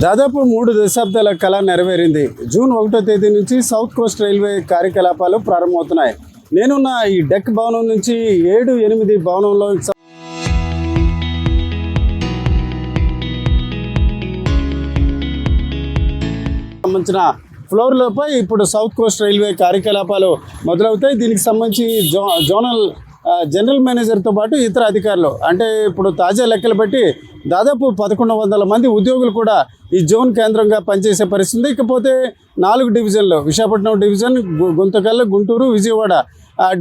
దాదాపు 3 దశాబ్దాల కళ నెరవేరింది. జూన్ 1వ తేదీ నుంచి సౌత్ కోస్ట్ రైల్వే కార్యకలాపాలు ప్రారంభమవుతున్నాయి. నేనున్న ఈ డెక్ భవనం నుంచి 7-8 భవనంలో సంబంధించిన ఫ్లోర్లపై ఇప్పుడు సౌత్ కోస్ట్ రైల్వే కార్యకలాపాలు మొదలవుతాయి. దీనికి సంబంధించి జోనల్ జనరల్ మేనేజర్తో పాటు ఇతర అధికారులు, అంటే ఇప్పుడు తాజా లెక్కలు బట్టి దాదాపు 1100 మంది ఉద్యోగులు కూడా ఈ జోన్ కేంద్రంగా పనిచేసే పరిస్థితి. ఇకపోతే 4 డివిజన్లు, విశాఖపట్నం డివిజన్, గుంతకల్, గుంటూరు, విజయవాడ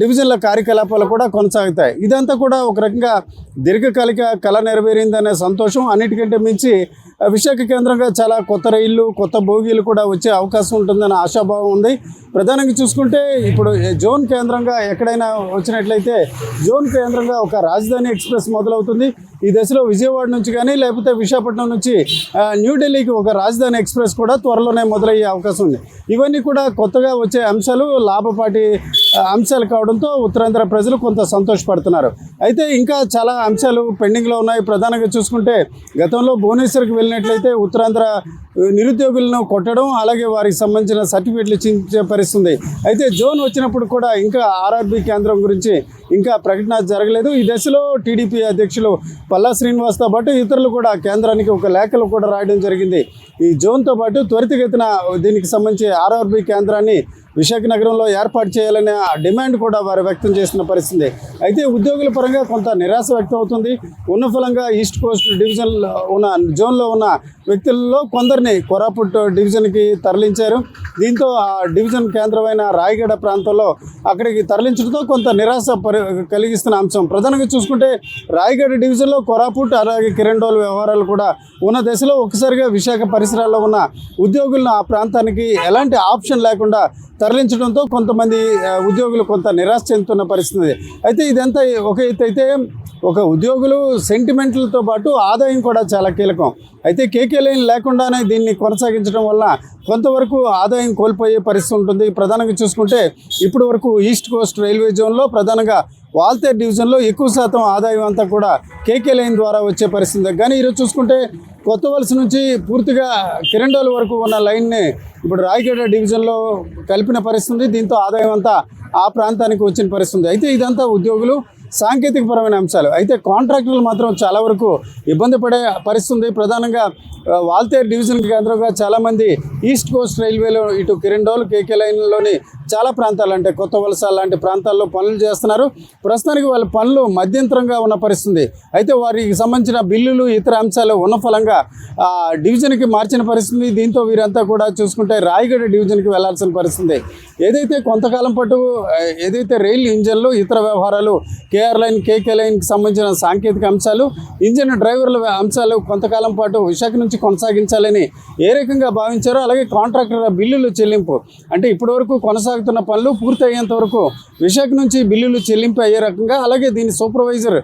డివిజన్ల కార్యకలాపాలు కూడా కొనసాగుతాయి. ఇదంతా కూడా ఒక రకంగా దీర్ఘకాలిక కళ నెరవేరిందనే సంతోషం. అన్నిటికంటే మించి విశాఖ కేంద్రంగా చాలా కొత్త రైళ్లు, కొత్త బోగీలు కూడా వచ్చే అవకాశం ఉంటుందన్న ఆశాభావం ఉంది. ప్రధానంగా చూసుకుంటే ఇప్పుడు జోన్ కేంద్రంగా ఎక్కడైనా వచ్చినట్లయితే జోన్ కేంద్రంగా ఒక రాజధాని ఎక్స్ప్రెస్ మొదలవుతుంది. ఈ దశలో విజయవాడ నుంచి కానీ లేకపోతే విశాఖపట్నం నుంచి న్యూఢిల్లీకి ఒక రాజధాని ఎక్స్ప్రెస్ కూడా త్వరలోనే మొదలయ్యే అవకాశం ఉంది. ఇవన్నీ కూడా కొత్తగా వచ్చే అంశాలు, లాభపాటి అంశాలు కావడంతో ఉత్తరాంధ్ర ప్రజలు కొంత సంతోషపడుతున్నారు. అయితే ఇంకా చాలా అంశాలు పెండింగ్లో ఉన్నాయి. ప్రధానంగా చూసుకుంటే గతంలో భువనేశ్వర్కి వెళ్ళినట్లయితే ఉత్తరాంధ్ర నిరుద్యోగులను కొట్టడం, అలాగే వారికి సంబంధించిన సర్టిఫికెట్లు ఇచ్చే పరిస్థితుంది. అయితే జోన్ వచ్చినప్పుడు కూడా ఇంకా ఆర్ఆర్బీ కేంద్రం గురించి ఇంకా ప్రకటన జరగలేదు. ఈ దశలో టీడీపీ అధ్యక్షులు పల్లా శ్రీనివాస్తో పాటు ఇతరులు కూడా కేంద్రానికి ఒక లేఖలు కూడా రాయడం జరిగింది. ఈ జోన్తో పాటు త్వరితగతిన దీనికి సంబంధించి ఆర్ఆర్బీ కేంద్రాన్ని విశాఖ నగరంలో ఏర్పాటు చేయాలనే డిమాండ్ కూడా వారు వ్యక్తం చేస్తున్న పరిస్థితి. అయితే ఉద్యోగుల పరంగా కొంత నిరాశ వ్యక్తం అవుతుంది. ఉన్న ఫలంగా ఈస్ట్ కోస్ట్ డివిజన్లో ఉన్న జోన్లో ఉన్న వ్యక్తులలో కొందరిని కోరాపుట్ డివిజన్కి తరలించారు. దీంతో ఆ డివిజన్ కేంద్రమైన రాయగడ ప్రాంతంలో అక్కడికి తరలించడంతో కొంత నిరాశ కలిగిస్తున్న అంశం. ప్రధానంగా చూసుకుంటే రాయగడ డివిజన్లో కోరాపుట్, అలాగే కిరణ్డోల్ వ్యవహారాలు కూడా ఉన్న దశలో ఒక్కసారిగా విశాఖ పరిసరాల్లో ఉన్న ఉద్యోగులను ఆ ప్రాంతానికి ఎలాంటి ఆప్షన్ లేకుండా తరలించడంతో కొంతమంది ఉద్యోగులు కొంత నిరాశ చెందుతున్న పరిస్థితి. అయితే ఇదంతా ఒక ఎత్తు అయితే, ఒక ఉద్యోగులు సెంటిమెంట్లతో పాటు ఆదాయం కూడా చాలా కీలకం. అయితే కేకే లైన్ లేకుండానే దీన్ని కొనసాగించడం వల్ల కొంతవరకు ఆదాయం కోల్పోయే పరిస్థితి ఉంటుంది. ప్రధానంగా చూసుకుంటే ఇప్పటి వరకు ఈస్ట్ కోస్ట్ రైల్వే జోన్లో ప్రధానంగా వాల్తేర్ డివిజన్లో ఎక్కువ శాతం ఆదాయం అంతా కూడా కేకే లైన్ ద్వారా వచ్చే పరిస్థితి. కానీ ఈరోజు చూసుకుంటే కొత్త వలస నుంచి పూర్తిగా కిరణ్డోల్ వరకు ఉన్న లైన్ని ఇప్పుడు రాయగడ డివిజన్లో కలిపిన పరిస్థితి. దీంతో ఆదాయం అంతా ఆ ప్రాంతానికి వచ్చిన పరిస్థితి. అయితే ఇదంతా ఉద్యోగులు సాంకేతికపరమైన అంశాలు. అయితే కాంట్రాక్టర్లు మాత్రం చాలా వరకు ఇబ్బంది పడే పరిస్థితి. ప్రధానంగా వాల్తేర్ డివిజన్ కేంద్రంగా చాలామంది ఈస్ట్ కోస్ట్ రైల్వేలో ఇటు కిరణ్డోల్, కేకే లైన్లోని చాలా ప్రాంతాలు, అంటే కొత్త వలస లాంటి ప్రాంతాల్లో పనులు చేస్తున్నారు. ప్రస్తుతానికి వాళ్ళ పనులు మధ్యంతరంగా ఉన్న పరిస్థితి. అయితే వారికి సంబంధించిన బిల్లులు, ఇతర అంశాలు ఉన్న ఫలంగా డివిజన్కి మార్చిన పరిస్థితి. దీంతో వీరంతా కూడా చూసుకుంటే రాయగడ డివిజన్కి వెళ్లాల్సిన పరిస్థితి. ఏదైతే కొంతకాలం పాటు ఏదైతే రైలు ఇంజన్లు, ఇతర వ్యవహారాలు, కేఆర్ లైన్, కేకే లైన్కి సంబంధించిన సాంకేతిక అంశాలు, ఇంజన్ డ్రైవర్ల అంశాలు కొంతకాలం పాటు విశాఖ నుంచి కొనసాగించాలని ఏ రకంగా భావించారో, అలాగే కాంట్రాక్టర్ల బిల్లులు చెల్లింపు, అంటే ఇప్పటివరకు కొనసాగుతున్న పనులు పూర్తి అయ్యేంత వరకు విశాఖ నుంచి బిల్లులు చెల్లింపు అయ్యే రకంగా, అలాగే దీని సూపర్వైజర్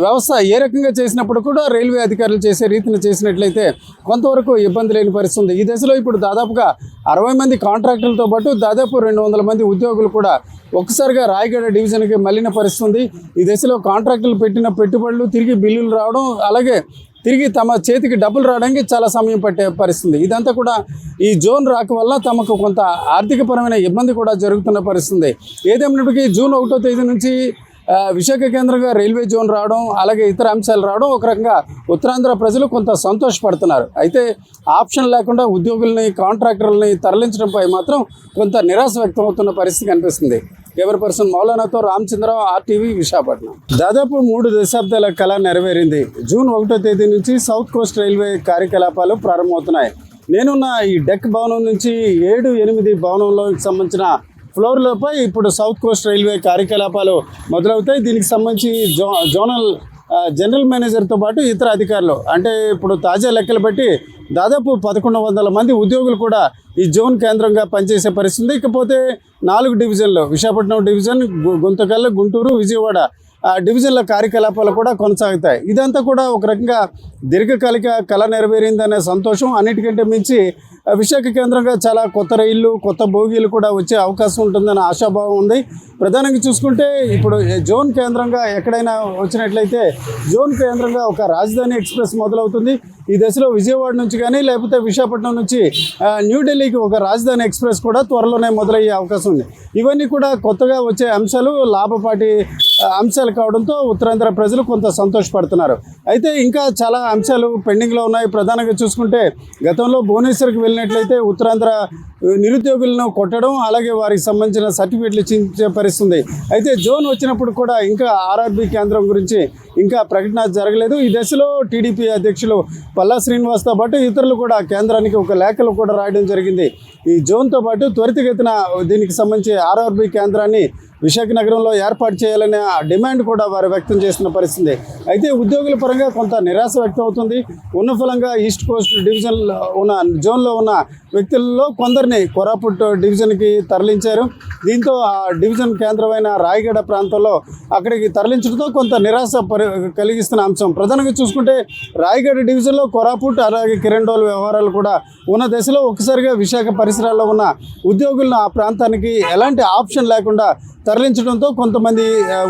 వ్యవస్థ ఏ రకంగా చేసినప్పుడు కూడా రైల్వే అధికారులు చేసే రీతిని చేసినట్లయితే కొంతవరకు ఇబ్బంది లేని పరిస్థితి. ఈ దశలో ఇప్పుడు దాదాపుగా 60 మంది కాంట్రాక్టర్లతో పాటు దాదాపు 200 మంది ఉద్యోగులు కూడా ఒక్కసారిగా రాయగడ డివిజన్కి మళ్ళిన పరిస్థితి. ఈ దశలో కాంట్రాక్టర్లు పెట్టిన పెట్టుబడులు తిరిగి బిల్లులు రావడం, అలాగే తిరిగి తమ చేతికి డబ్బులు రావడానికి చాలా సమయం పట్టే పరిస్థితి. ఇదంతా కూడా ఈ జోన్ రాక వల్ల తమకు కొంత ఆర్థికపరమైన ఇబ్బంది కూడా జరుగుతున్న పరిస్థితి. ఏదేమైనప్పటికీ జూన్ 1వ తేదీ నుంచి విశాఖ కేంద్రంగా రైల్వే జోన్ రావడం, అలాగే ఇతర అంశాలు రావడం ఒక రకంగా ఉత్తరాంధ్ర ప్రజలు కొంత సంతోషపడుతున్నారు. అయితే ఆప్షన్ లేకుండా ఉద్యోగుల్ని, కాంట్రాక్టర్లని తరలించడంపై మాత్రం కొంత నిరాశ వ్యక్తం అవుతున్న పరిస్థితి కనిపిస్తుంది. కెమెరా పర్సన్ మౌలానాతో రామచంద్రరావు, RTV, విశాఖపట్నం. దాదాపు 3 దశాబ్దాల కళ నెరవేరింది. జూన్ 1వ తేదీ నుంచి సౌత్ కోస్ట్ రైల్వే కార్యకలాపాలు ప్రారంభమవుతున్నాయి. నేనున్న ఈ డెక్ భవనం నుంచి 7-8 భవనంలో సంబంధించిన ఫ్లోర్లపై ఇప్పుడు సౌత్ కోస్ట్ రైల్వే కార్యకలాపాలు మొదలవుతాయి. దీనికి సంబంధించి జోనల్ జనరల్ మేనేజర్తో పాటు ఇతర అధికారులు, అంటే ఇప్పుడు తాజా లెక్కలు బట్టి దాదాపు 1100 మంది ఉద్యోగులు కూడా ఈ జోన్ కేంద్రంగా పనిచేసే పరిస్థితి. ఇకపోతే 4 డివిజన్లు, విశాఖపట్నం డివిజన్, గుంతకల్, గుంటూరు, విజయవాడ డివిజన్ల కార్యకలాపాలు కూడా కొనసాగుతాయి. ఇదంతా కూడా ఒక రకంగా దీర్ఘకాలిక కళ నెరవేరిందనే సంతోషం. అన్నిటికంటే మించి విశాఖ కేంద్రంగా చాలా కొత్త రైళ్లు కొత్త బోగీలు కూడా వచ్చే అవకాశం ఉంటుందన్న ఆశాభావం ఉంది. ప్రధానంగా చూసుకుంటే ఇప్పుడు జోన్ కేంద్రంగా ఎక్కడైనా వచ్చినట్లయితే జోన్ కేంద్రంగా ఒక రాజధాని ఎక్స్ప్రెస్ మొదలవుతుంది. ఈ దశలో విజయవాడ నుంచి కానీ లేకపోతే విశాఖపట్నం నుంచి న్యూఢిల్లీకి ఒక రాజధాని ఎక్స్ప్రెస్ కూడా త్వరలోనే మొదలయ్యే అవకాశం ఉంది. ఇవన్నీ కూడా కొత్తగా వచ్చే అంశాలు, లాభపాటి అంశాలు కావడంతో ఉత్తరాంధ్ర ప్రజలు కొంత సంతోషపడుతున్నారు. అయితే ఇంకా చాలా అంశాలు పెండింగ్లో ఉన్నాయి. ప్రధానంగా చూసుకుంటే గతంలో భువనేశ్వర్కి వెళ్ళినట్లయితే ఉత్తరాంధ్ర నిరుద్యోగులను కొట్టడం, అలాగే వారికి సంబంధించిన సర్టిఫికెట్లు ఇచ్చే పరిస్థితుంది. అయితే జోన్ వచ్చినప్పుడు కూడా ఇంకా ఆర్ఆర్బీ కేంద్రం గురించి ఇంకా ప్రకటన జరగలేదు. ఈ దశలో టీడీపీ అధ్యక్షులు పల్లా శ్రీనివాస్తో పాటు ఇతరులు కూడా కేంద్రానికి ఒక లేఖలు కూడా రాయడం జరిగింది. ఈ జోన్తో పాటు త్వరితగతిన దీనికి సంబంధించి ఆర్ఆర్బీ కేంద్రాన్ని విశాఖ నగరంలో ఏర్పాటు చేయాలనే డిమాండ్ కూడా వారు వ్యక్తం చేసిన పరిస్థితి. అయితే ఉద్యోగుల పరంగా కొంత నిరాశ వ్యక్తం అవుతుంది. ఉన్న ఫలంగా ఈస్ట్ కోస్ట్ డివిజన్ ఉన్న జోన్లో ఉన్న వ్యక్తులలో కొందరిని కోరాపుట్ డివిజన్కి తరలించారు. దీంతో ఆ డివిజన్ కేంద్రమైన రాయగడ ప్రాంతంలో అక్కడికి తరలించడంతో కొంత నిరాశ కలిగిస్తున్న అంశం. ప్రధానంగా చూసుకుంటే రాయగడ డివిజన్లో కోరాపుట్ అలాగే కిరణ్డోల్ వ్యవహారాలు కూడా ఉన్న దశలో ఒకసారిగా విశాఖ పరిసరాల్లో ఉన్న ఉద్యోగులను ఆ ప్రాంతానికి ఎలాంటి ఆప్షన్ లేకుండా తరలించడంతో కొంతమంది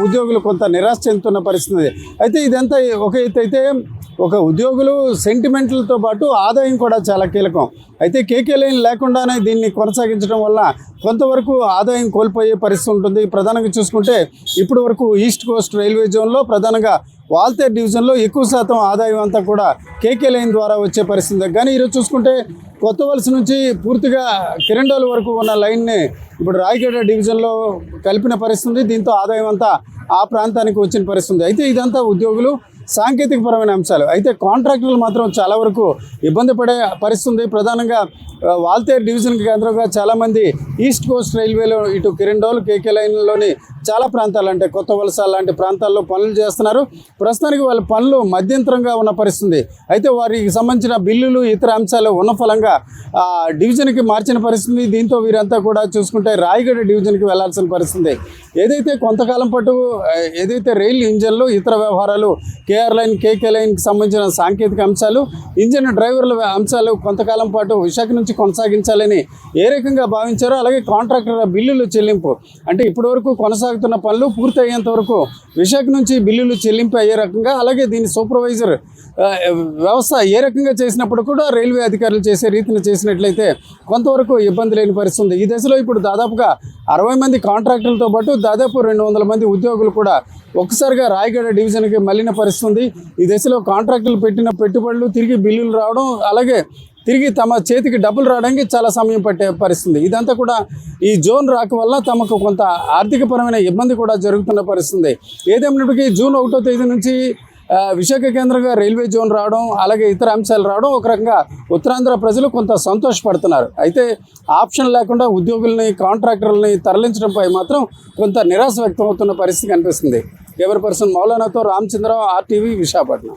ఉద్యోగులు కొంత నిరాశ చెందుతున్న పరిస్థితి. అయితే ఇదంతా ఒక ఎత్తు అయితే ఒక ఉద్యోగులు సెంటిమెంట్లతో పాటు ఆదాయం కూడా చాలా కీలకం. అయితే కేకే లైన్ లేకుండానే దీన్ని కొనసాగించడం వల్ల కొంతవరకు ఆదాయం కోల్పోయే పరిస్థితి ఉంటుంది. ప్రధానంగా చూసుకుంటే ఇప్పటి వరకు ఈస్ట్ కోస్ట్ రైల్వే జోన్లో ప్రధానంగా వాల్తేర్ డివిజన్లో ఎక్కువ శాతం ఆదాయం అంతా కూడా కేకే లైన్ ద్వారా వచ్చే పరిస్థితి. కానీ ఈరోజు చూసుకుంటే కొత్త వలస నుంచి పూర్తిగా కిరణ్డోల్ వరకు ఉన్న లైన్ని ఇప్పుడు రాయగడ డివిజన్లో కలిపిన పరిస్థితి. దీంతో ఆదాయం అంతా ఆ ప్రాంతానికి వచ్చిన పరిస్థితి. అయితే ఇదంతా ఉద్యోగులు సాంకేతికపరమైన అంశాలు. అయితే కాంట్రాక్టర్లు మాత్రం చాలా వరకు ఇబ్బంది పడే పరిస్థితి. ప్రధానంగా వాల్తేర్ డివిజన్ కేంద్రంగా చాలామంది ఈస్ట్ కోస్ట్ రైల్వేలో ఇటు కిరణ్డోల్ కేకే లైన్లోని చాలా ప్రాంతాలు అంటే కొత్త వలస లాంటి ప్రాంతాల్లో పనులు చేస్తున్నారు. ప్రస్తుతానికి వాళ్ళ పనులు మధ్యంతరంగా ఉన్న పరిస్థితి. అయితే వారికి సంబంధించిన బిల్లులు ఇతర అంశాలు ఉన్న ఫలంగా డివిజన్కి మార్చిన పరిస్థితి. దీంతో వీరంతా కూడా చూసుకుంటే రాయగడ డివిజన్కి వెళ్లాల్సిన పరిస్థితి. ఏదైతే కొంతకాలం పాటు ఏదైతే రైలు ఇంజన్లు ఇతర వ్యవహారాలు కేఆర్ లైన్ కేకే లైన్కి సంబంధించిన సాంకేతిక అంశాలు ఇంజన్ డ్రైవర్ల అంశాలు కొంతకాలం పాటు విశాఖ నుంచి కొనసాగించాలని ఏ రకంగా భావించారో అలాగే కాంట్రాక్టర్ బిల్లులు చెల్లింపు అంటే ఇప్పటివరకు కొనసాగుతున్న పనులు పూర్తి అయ్యేంత వరకు విశాఖ నుంచి బిల్లులు చెల్లింపు అయ్యే రకంగా అలాగే దీని సూపర్వైజర్ వ్యవస్థ ఏ రకంగా చేసినప్పుడు కూడా రైల్వే అధికారులు చేసే రీతిని చేసినట్లయితే కొంతవరకు ఇబ్బంది లేని పరిస్థితి. ఈ దశలో ఇప్పుడు దాదాపుగా 60 మంది కాంట్రాక్టర్లతో పాటు దాదాపు 200 మంది ఉద్యోగులు కూడా ఒక్కసారిగా రాయగడ డివిజన్కి మళ్ళిన పరిస్థితి. ఈ దశలో కాంట్రాక్టర్లు పెట్టిన పెట్టుబడులు తిరిగి బిల్లులు రావడం అలాగే తిరిగి తమ చేతికి డబ్బులు రావడానికి చాలా సమయం పట్టే పరిస్థితి. ఇదంతా కూడా ఈ జోన్ రాక వల్ల తమకు కొంత ఆర్థికపరమైన ఇబ్బంది కూడా జరుగుతున్న పరిస్థితి. ఏదేమైనప్పటికీ జూన్ 1వ తేదీ నుంచి విశాఖ కేంద్రంగా రైల్వే జోన్ రావడం అలాగే ఇతర అంశాలు రావడం ఒక రకంగా ఉత్తరాంధ్ర ప్రజలు కొంత సంతోషపడుతున్నారు. అయితే ఆప్షన్ లేకుండా ఉద్యోగుల్ని కాంట్రాక్టర్లని తరలించడంపై మాత్రం కొంత నిరాశ వ్యక్తం అవుతున్న పరిస్థితి కనిపిస్తుంది. కెమెరా పర్సన్ మౌలానాతో రామచంద్రరావు, RTV, విశాఖపట్నం.